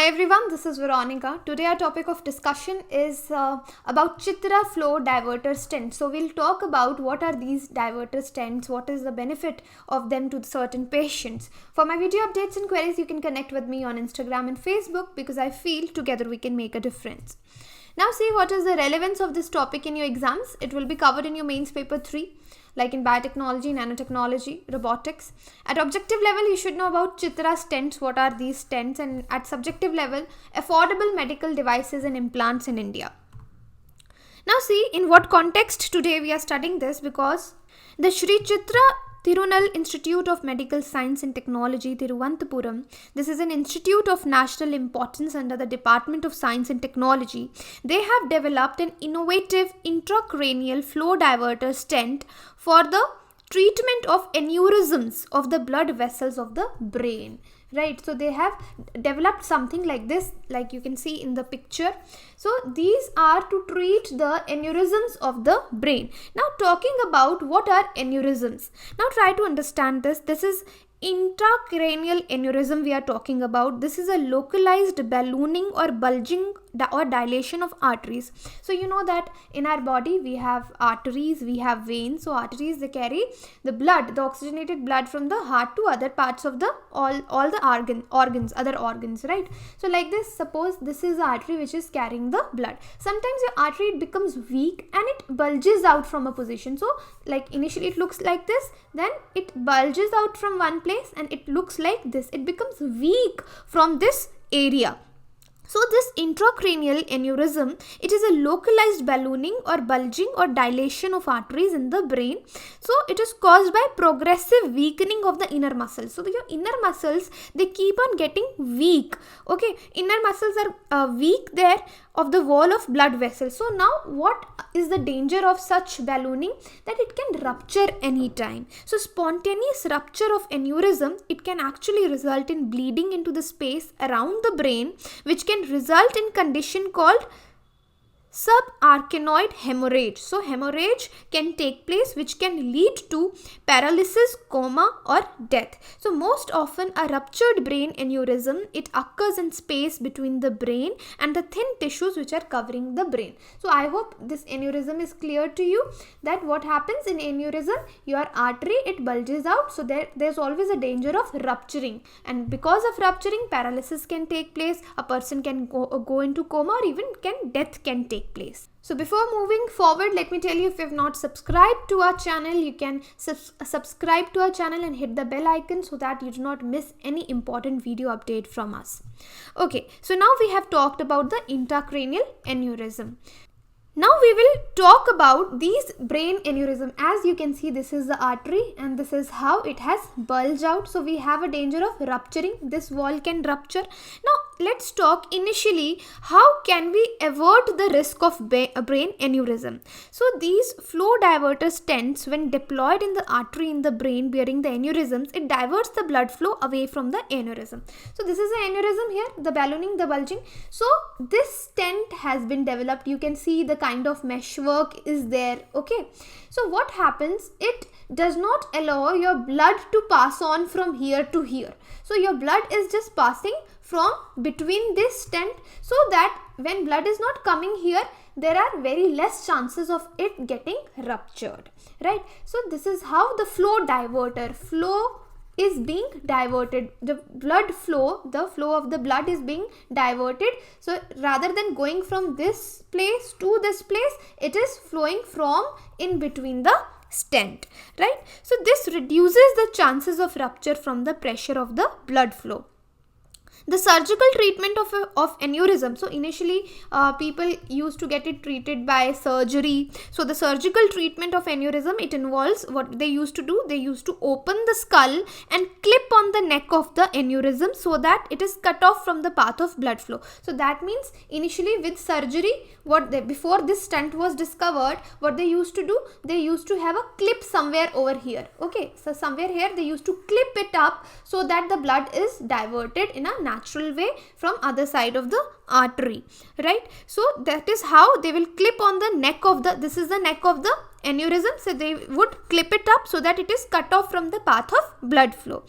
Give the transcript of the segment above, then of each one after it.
Hi everyone, this is Veronica. Today our topic of discussion is about Chitra Flow Diverter Stent. So we'll talk about what are these diverter stents, what is the benefit of them to certain patients. For my video updates and queries, you can connect with me on Instagram and Facebook because I feel together we can make a difference. Now see what is the relevance of this topic in your exams. It will be covered in your mains paper 3. Like in biotechnology, nanotechnology, robotics. At objective level, you should know about Chitra stents, what are these stents, and at subjective level, affordable medical devices and implants in India. Now see in what context today we are studying this, because the Sri Chitra Tirunal Institute of Medical Science and Technology, Thiruvananthapuram. This is an institute of national importance under the Department of Science and Technology. They have developed an innovative intracranial flow diverter stent for the treatment of aneurysms of the blood vessels of the brain. Right, so they have developed something like this, like you can see in the picture. So these are to treat the aneurysms of the brain. Now talking about what are aneurysms. Now try to understand this. This is intracranial aneurysm we are talking about. This is a localized ballooning or bulging or dilation of arteries. So you know that in our body we have arteries, we have veins. So arteries, they carry the blood, the oxygenated blood from the heart to other parts of the all the other organs, right? So like this, suppose this is the artery which is carrying the blood. Sometimes your artery, it becomes weak and it bulges out from a position. So like initially it looks like this, then it bulges out from one place and it looks like this. It becomes weak from this area. So this intracranial aneurysm, it is a localized ballooning or bulging or dilation of arteries in the brain. So it is caused by progressive weakening of the inner muscles. So your inner muscles, they keep on getting weak. Okay, inner muscles are weak there of the wall of blood vessels. So now what is the danger of such ballooning? That it can rupture anytime. So spontaneous rupture of aneurysm, it can actually result in bleeding into the space around the brain, which can result in condition called subarachnoid hemorrhage. So hemorrhage can take place, which can lead to paralysis, coma or death. So most often a ruptured brain aneurysm, it occurs in space between the brain and the thin tissues which are covering the brain. So I hope this aneurysm is clear to you, that what happens in aneurysm, your artery, it bulges out. So there's always a danger of rupturing, and because of rupturing, paralysis can take place, a person can go into coma, or even death can take place. So before moving forward, let me tell you, if you have not subscribed to our channel, you can subscribe to our channel and hit the bell icon so that you do not miss any important video update from us. Okay, so now we have talked about the intracranial aneurysm. Now we will talk about these brain aneurysm. As you can see, this is the artery and this is how it has bulged out. So we have a danger of rupturing. This wall can rupture. Now let's talk initially, how can we avert the risk of brain aneurysm. So these flow diverter stents, when deployed in the artery in the brain bearing the aneurysms, it diverts the blood flow away from the aneurysm. So this is the aneurysm here, the ballooning, the bulging. So this stent has been developed. You can see the kind of meshwork is there. Okay, so what happens, it does not allow your blood to pass on from here to here. So your blood is just passing from between this stent, so that when blood is not coming here, there are very less chances of it getting ruptured, right? So this is how the flow diverter, flow is being diverted. The blood flow, the flow of the blood is being diverted. So rather than going from this place to this place, it is flowing from in between the stent, right? So this reduces the chances of rupture from the pressure of the blood flow. The surgical treatment of aneurysm. So initially people used to get it treated by surgery. So the surgical treatment of aneurysm, it involves, what they used to do, they used to open the skull and clip on the neck of the aneurysm so that it is cut off from the path of blood flow. So that means initially with surgery, before this stent was discovered, what they used to do, they used to have a clip somewhere over here. Okay, so somewhere here they used to clip it up so that the blood is diverted in a natural way from other side of the artery, right? So that is how they will clip on the neck of the, this is the neck of the aneurysm. So they would clip it up so that it is cut off from the path of blood flow.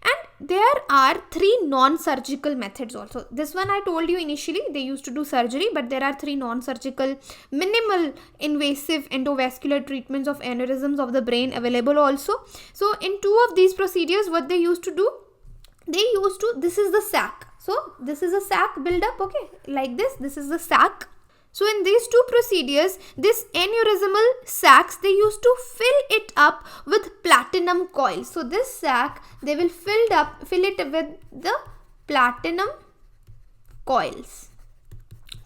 And there are 3 non-surgical methods also. This one I told you initially, they used to do surgery, but there are 3 non-surgical, minimal invasive endovascular treatments of aneurysms of the brain available also. So in 2 of these procedures, what they used to do, this is the sac. So this is a sac buildup, okay, like this is the sac. So in these 2 procedures, this aneurysmal sacs, they used to fill it up with platinum coils. So this sac, they will fill it with the platinum coils.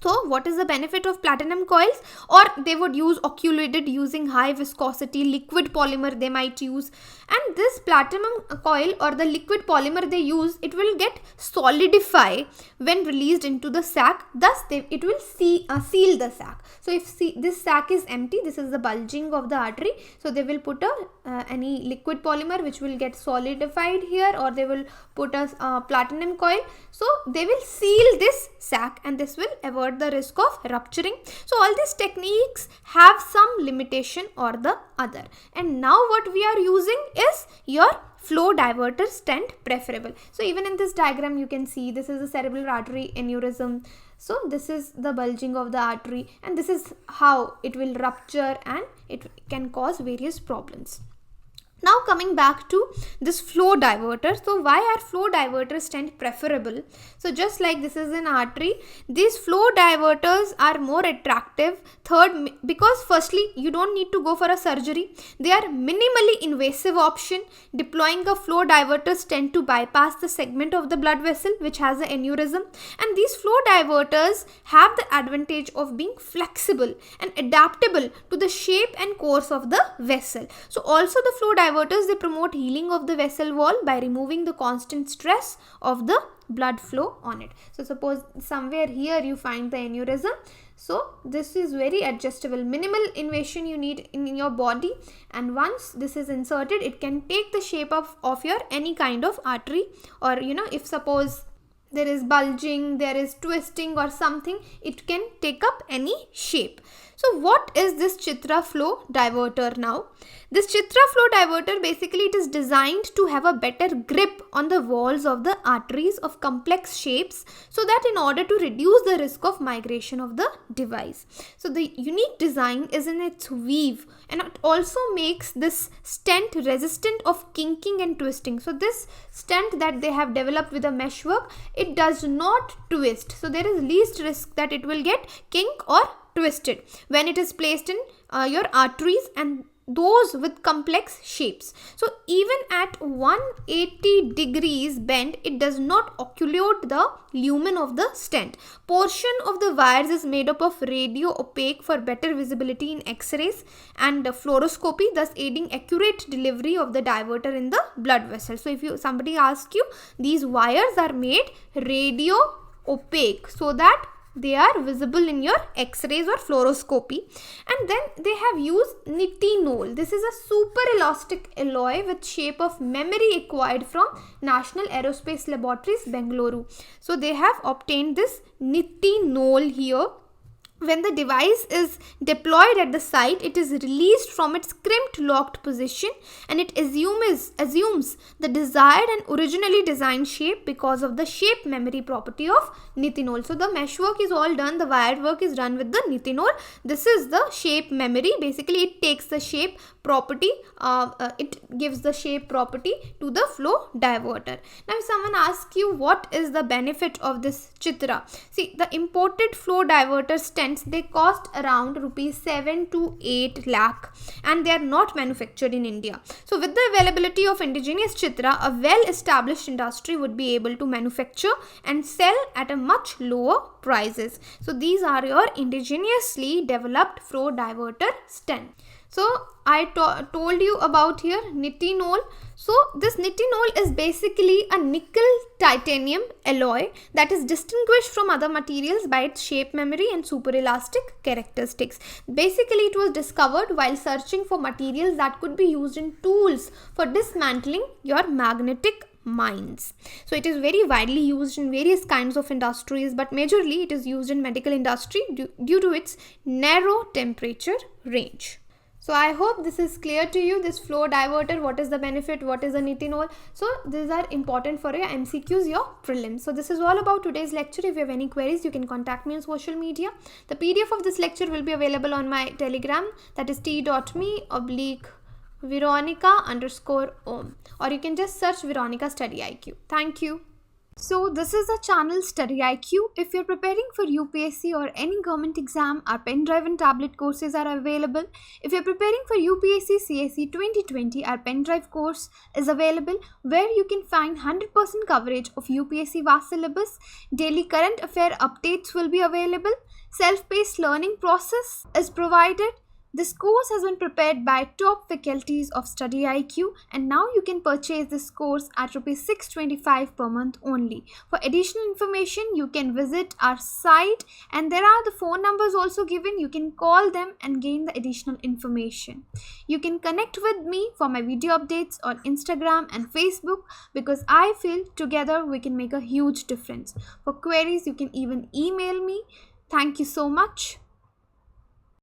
So what is the benefit of platinum coils? Or they would use occluded using high viscosity liquid polymer they might use. And this platinum coil or the liquid polymer they use, it will get solidify when released into the sac. Thus it will seal the sac. So if this sac is empty, this is the bulging of the artery. So they will put any liquid polymer which will get solidified here, or they will put a platinum coil. So they will seal this sac, and this will avoid the risk of rupturing. So all these techniques have some limitation or the other. And now what we are using is your flow diverter stent preferable. So even in this diagram you can see this is a cerebral artery aneurysm. So this is the bulging of the artery, and this is how it will rupture and it can cause various problems. Now coming back to this flow diverter. So why are flow diverter stent preferable? So just like this is an artery, these flow diverters are more attractive. Third, because firstly, you don't need to go for a surgery. They are minimally invasive option. Deploying a flow diverter stent to bypass the segment of the blood vessel which has an aneurysm. And these flow diverters have the advantage of being flexible and adaptable to the shape and course of the vessel. So also the flow diverters, they promote healing of the vessel wall by removing the constant stress of the blood flow on it. So suppose somewhere here you find the aneurysm. So this is very adjustable. Minimal invasion you need in your body, and once this is inserted, it can take the shape of your any kind of artery, or if suppose there is bulging, there is twisting or something, it can take up any shape. So what is this Chitra flow diverter now? This Chitra flow diverter, basically it is designed to have a better grip on the walls of the arteries of complex shapes, so that in order to reduce the risk of migration of the device. So the unique design is in its weave, and it also makes this stent resistant of kinking and twisting. So this stent that they have developed with a meshwork, it does not twist. So there is least risk that it will get kink or twisted when it is placed in your arteries and those with complex shapes. So even at 180 degrees bend, it does not occlude the lumen of the stent. Portion of the wires is made up of radio opaque for better visibility in X-rays and fluoroscopy, thus aiding accurate delivery of the diverter in the blood vessel. So if somebody asks you, these wires are made radio opaque so that they are visible in your X-rays or fluoroscopy. And then they have used nitinol. This is a super elastic alloy with shape of memory acquired from National Aerospace Laboratories, Bengaluru. So they have obtained this nitinol here. When the device is deployed at the site, it is released from its crimped locked position, and it assumes the desired and originally designed shape because of the shape memory property of nitinol. So the meshwork is all done, the wired work is done with the nitinol. This is the shape memory. Basically it takes the shape property, it gives the shape property to the flow diverter. Now if someone asks you what is the benefit of this Chitra, see, the imported flow diverter stents, they cost around rupees 7 to 8 lakh, and they are not manufactured in India. So with the availability of indigenous Chitra, a well-established industry would be able to manufacture and sell at a much lower prices. So these are your indigenously developed flow diverter stent. So I told you about here nitinol. So this nitinol is basically a nickel titanium alloy that is distinguished from other materials by its shape memory and super elastic characteristics. Basically it was discovered while searching for materials that could be used in tools for dismantling your magnetic mines. So it is very widely used in various kinds of industries, but majorly it is used in medical industry due to its narrow temperature range. So I hope this is clear to you, this flow diverter, what is the benefit, what is the nitinol. So these are important for your MCQs, your prelims. So this is all about today's lecture. If you have any queries, you can contact me on social media. The PDF of this lecture will be available on my Telegram, that is t.me/Veronica_Om, or you can just search Veronica StudyIQ. Thank you. So this is the channel StudyIQ. If you're preparing for UPSC or any government exam, our pen drive and tablet courses are available. If you're preparing for UPSC CSE 2020, our pen drive course is available, where you can find 100% coverage of UPSC vast syllabus. Daily current affair updates will be available. Self-paced learning process is provided. This course has been prepared by top faculties of StudyIQ, and now you can purchase this course at ₹625 per month only. For additional information, you can visit our site, and there are the phone numbers also given. You can call them and gain the additional information. You can connect with me for my video updates on Instagram and Facebook, because I feel together we can make a huge difference. For queries, you can even email me. Thank you so much.